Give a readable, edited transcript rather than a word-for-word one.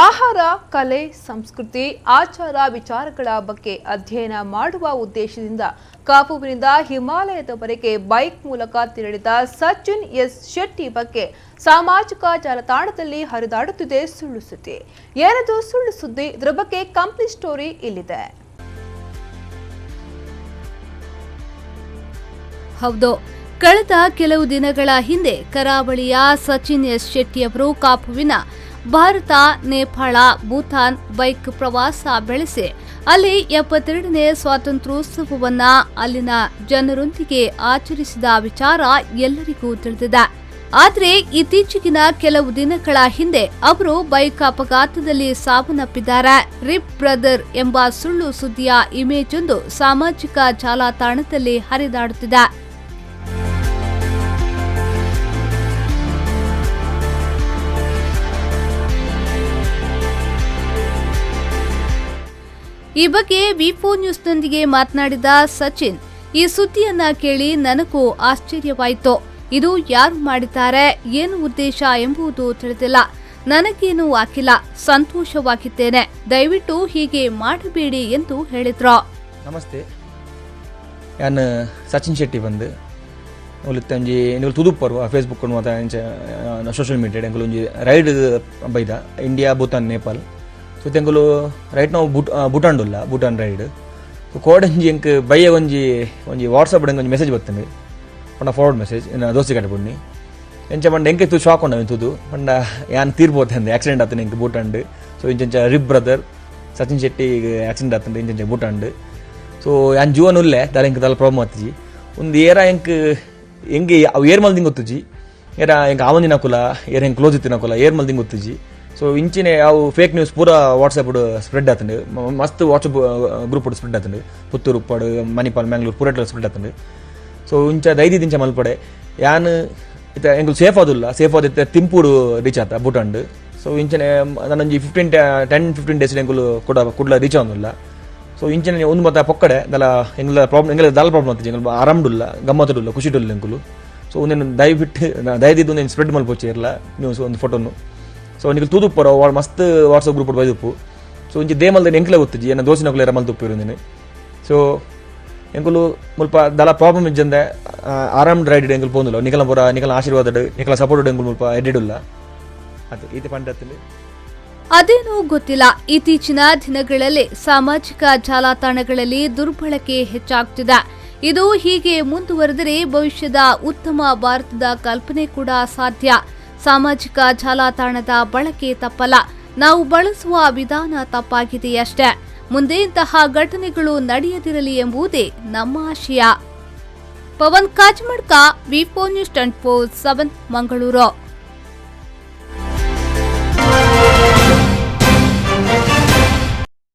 ಆಹಾರ, ಕಲೆ, ಸಂಸ್ಕೃತಿ, ಆಚಾರ ವಿಚಾರಗಳ ಬಗ್ಗೆ ಅಧ್ಯಯನ ಮಾಡುವ ಉದ್ದೇಶದಿಂದ ಕಾಪುವಿನಿಂದ ಹಿಮಾಲಯದವರೆಗೆ ಬೈಕ್ ಮೂಲಕ ತೆರಳಿದ ಸಚಿನ್ ಎಸ್ ಶೆಟ್ಟಿ ಬಗ್ಗೆ ಸಾಮಾಜಿಕ ಜಾಲತಾಣದಲ್ಲಿ ಹರಿದಾಡುತ್ತಿದೆ ಸುಳ್ಳು ಸುದ್ದಿ. ಏನದು ಸುಳ್ಳು ಸುದ್ದಿ? ಇದರ ಬಗ್ಗೆ ಕಂಪ್ಲೀಟ್ ಸ್ಟೋರಿ ಇಲ್ಲಿದೆ. ಹೌದು, ಕಳೆದ ಕೆಲವು ದಿನಗಳ ಹಿಂದೆ ಕರಾವಳಿಯ ಸಚಿನ್ ಎಸ್ ಶೆಟ್ಟಿಯವರು ಕಾಪುವಿನ ಭಾರತ, ನೇಪಾಳ, ಭೂತಾನ್ ಬೈಕ್ ಪ್ರವಾಸ ಬೆಳೆಸಿ ಅಲ್ಲಿ 72ನೇ ಸ್ವಾತಂತ್ರ್ಯೋತ್ಸವವನ್ನ ಅಲ್ಲಿನ ಜನರೊಂದಿಗೆ ಆಚರಿಸಿದ ವಿಚಾರ ಎಲ್ಲರಿಗೂ ತಿಳಿದಿದೆ. ಆದರೆ ಇತ್ತೀಚೆಗಿನ ಕೆಲವು ದಿನಗಳ ಹಿಂದೆ ಅವರು ಬೈಕ್ ಅಪಘಾತದಲ್ಲಿ ಸಾವನ್ನಪ್ಪಿದ್ದಾರೆ. ರಿಪ್ ಬ್ರದರ್ ಎಂಬ ಸುಳ್ಳು ಸುದ್ದಿಯ ಇಮೇಜ್ ಒಂದು ಸಾಮಾಜಿಕ ಜಾಲತಾಣದಲ್ಲಿ ಹರಿದಾಡುತ್ತಿದೆ. ಈ ಬಗ್ಗೆ ವಿ4 ನ್ಯೂಸ್ನೊಂದಿಗೆ ಮಾತನಾಡಿದ ಸಚಿನ್, ಈ ಸುದ್ದಿಯನ್ನ ಕೇಳಿ ನನಗೂ ಆಶ್ಚರ್ಯವಾಯಿತು. ಇದು ಯಾರು ಮಾಡಿದ್ದಾರೆ, ಏನು ಉದ್ದೇಶ ಎಂಬುದು ತಿಳಿದಿಲ್ಲ. ನನಗೇನೂ ಆಗಿಲ್ಲ, ಸಂತೋಷವಾಗಿದ್ದೇನೆ. ದಯವಿಟ್ಟು ಹೀಗೆ ಮಾಡಬೇಡಿ ಎಂದು ಹೇಳಿದ್ರು. ನಮಸ್ತೆ, ನಾನು ಸಚಿನ್ ಶೆಟ್ಟಿ ಬಂದು ಒಂಜಿ ನೀವು ತುದುಪ್ಪರು ಫೇಸ್ಬುಕ್ ಸೋಷಿಯಲ್ ಮೀಡಿಯಾ ಎಂಕಲು ಒಂಜಿ ರೈಡ್ ಬೈದ ಇಂಡಿಯಾ, ಭೂತಾನ್, ನೇಪಾಲ್. ಸೊ ತೆಂಕಲು ರೈಟ್ ನಾವು ಭೂಟಾನ್ ರೈಡ್. ಸೊ ಕೋಡಂಜಿ ಎಂಕ್ ಬಯ್ಯ ಒಂಜಿ ವಾಟ್ಸಪ್ ಒಂಜಿ ಮೆಸೇಜ್ ಬರ್ತಂಡು ಪಂಡ ಫಾರ್ವರ್ಡ್ ಮೆಸೇಜ್ ದೋಸ್ತಿ ಕಟ್ಟ ಪುಣ್ಣಿ ಎಂಚ ಪಂಡ ಎಂಕೆ ತು ಶಾಕ್ ಉಂಡ ತುದು ಪಂಡ ಯಾನ್ ತೀರ್ಬೋತೆ ಅಂದೆ ಆಕ್ಸಿಡೆಂಟ್ ಆತನ ಎಂಕ್ ಭೂಟಾಂಡ್. ಸೊ ಇಂಚ RIP brother Sachin Shetty accident ಆತಂಡು ಇಂಚ ಭೂಟಾಂಡ್. ಸೊ ಯಾನ್ ಜೀವನ ಉಲ್ಲೆ ದಾಲ ಎಂಕ್ ದಾಲ ಪ್ರಾಬ್ಲಮ್ ಆತಿಜಿ ಒಂದು ಏರ ಎಂಕ್ ಎಂಗೆ ಅವು ಏರ್ ಮಲ್ದಿಂಗ್ ಗೊತ್ತುಜಿ ಏರ ಎಂಕ್ ಆವಂದಿನ ಕುಲ ಏರ ಹೆಂಗೆ ಕ್ಲೋಸ್ ಇತ್ತಿನ ಕುಲ ಏರ್ ಮಲ್ದಿಂಗ್ ಗೊತ್ತುಜಿ. ಸೊ ಇಂಚಿನ ಅವು ಫೇಕ್ ನ್ಯೂಸ್ ಪೂರ ವಾಟ್ಸಪ್ ಸ್ಪ್ರೆಡ್ ಆತಂಡು, ಮಸ್ತ್ ವಾಟ್ಸಪ್ ಗ್ರೂಪ್ ಸ್ಪ್ರೆಡ್ ಆತಂಡು. ಪುತ್ತೂರು, ಉಪ್ಪಾಡು, ಮಣಿಪಾಲ್, ಮ್ಯಾಂಗ್ಳೂರು ಪೂರ ಸ್ಪ್ರೆಡ್ ಆತಂಡು. ಸೊ ಇಂಚ ದೈದಿ ಇಂಚ ಮಲ್ಪಡೆ ಯಾನ್ ಇತ್ತ ಎಂಕಲು ಸೇಫ್ ಆದಿಲ್ಲ, ಸೇಫ್ ಆದಿತ್ತ ತಿಂಪೂಡು ರೀಚ್ ಆತ ಭೂಟಾಂಡ್. ಸೊ ಇಂಚನೆ ನಾನೊಂಜಿ 10-15 ಡೇಸ್ ಎಂಕಲು ಕುಡ್ಲ ರೀಚ್ ಆಗೋದಿಲ್ಲ. ಸೊ ಇಂಚನೆ ಒಂದು ಮತ್ತೆ ಪೊಕ್ಕಡೆ ದಲ ಎಂಗ್ಲ ಪ್ರಾಬ್ಲಮ್ ಎಂಗ್ಲ ದಾಲ ಪ್ರಾಬ್ಲಮ್ ಆಗ್ತದೆ, ಎಂಗ್ಲ ಆರಾಮ್ಡುಲ್ಲ, ಗಮ್ಮತ್ತುಲ್ಲ, ಖುಷಿಡುಲ್ಲ ಎಂಕುಲು. ಸೊ ಒಂದೇನು ದಯವಿಟ್ಟು ಒಂದು ಸ್ಪ್ರೆಡ್ ಮಲ್ಪೋಚಿ ಇರಲ್ಲ ನ್ಯೂಸ್ ಒಂದು ಫೋಟೋನು. ಸೊ ನಿಖಲ್ ತೂದುಪ್ಪರ ಮಸ್ತ್ ವಾಟ್ಸಪ್ ಗ್ರೂಪ್ ಬೈದುಪ್ಪು. ಸೊ ಇಂಚಿ ದೇಮಲ್ದ ಎಂಕ್ಲೆ ಗೊತ್ತಜಿ ಏನ ದೋಸಿನ ಕುಲೇರ ಮಲ್ತುಪ್ಪು ಇರೋದಿನಿ. ಸೊ ಎಂಕುಲು ಮುಲ್ಪ ದಲ ಪ್ರಾಬ್ಲಮ್ ಇಜ್ಜಂದೆ ಆರಾಮ್ ರೈಡ್ ಎಂಕುಲು ಪೋಂದುಲ್ಲ, ನಿಖಲ ಆಶೀರ್ವಾದ ನಿಖಲ ಸಪೋರ್ಟ್ ಎಂಕುಲು ಮುಲ್ಪ ಎಡ್ಡಿಡುಲ್ಲ ಅದು ಈತೆ ಪಂಡತ್ತಲ್ಲಿ ಅದೇನೂ ಗೊತ್ತಿಲ್ಲ. ಇತ್ತೀಚಿನ ದಿನಗಳಲ್ಲಿ ಸಾಮಾಜಿಕ ಜಾಲತಾಣಗಳಲ್ಲಿ ದುರ್ಬಳಕೆ ಹೆಚ್ಚಾಗ್ತಿದೆ. ಇದು ಹೀಗೆ ಮುಂದುವರೆದರೆ ಭವಿಷ್ಯದ ಉತ್ತಮ ಭಾರತದ ಕಲ್ಪನೆ ಕೂಡ ಸಾಧ್ಯ. ಸಾಮಾಜಿಕ ಜಾಲತಾಣದ ಬಳಕೆ ತಪ್ಪಲ್ಲ, ನಾವು ಬಳಸುವ ವಿಧಾನ ತಪ್ಪಾಗಿದೆಯಷ್ಟೇ. ಮುಂದೆ ಇಂತಹ ಘಟನೆಗಳು ನಡೆಯದಿರಲಿ ಎಂಬುದೇ ನಮ್ಮ ಆಶಯ. ಪವನ್ ಕಾಜ್ಮಡ್ಕ, ವಿ4 ನ್ಯೂಸ್ 24/7 ಮಂಗಳೂರು.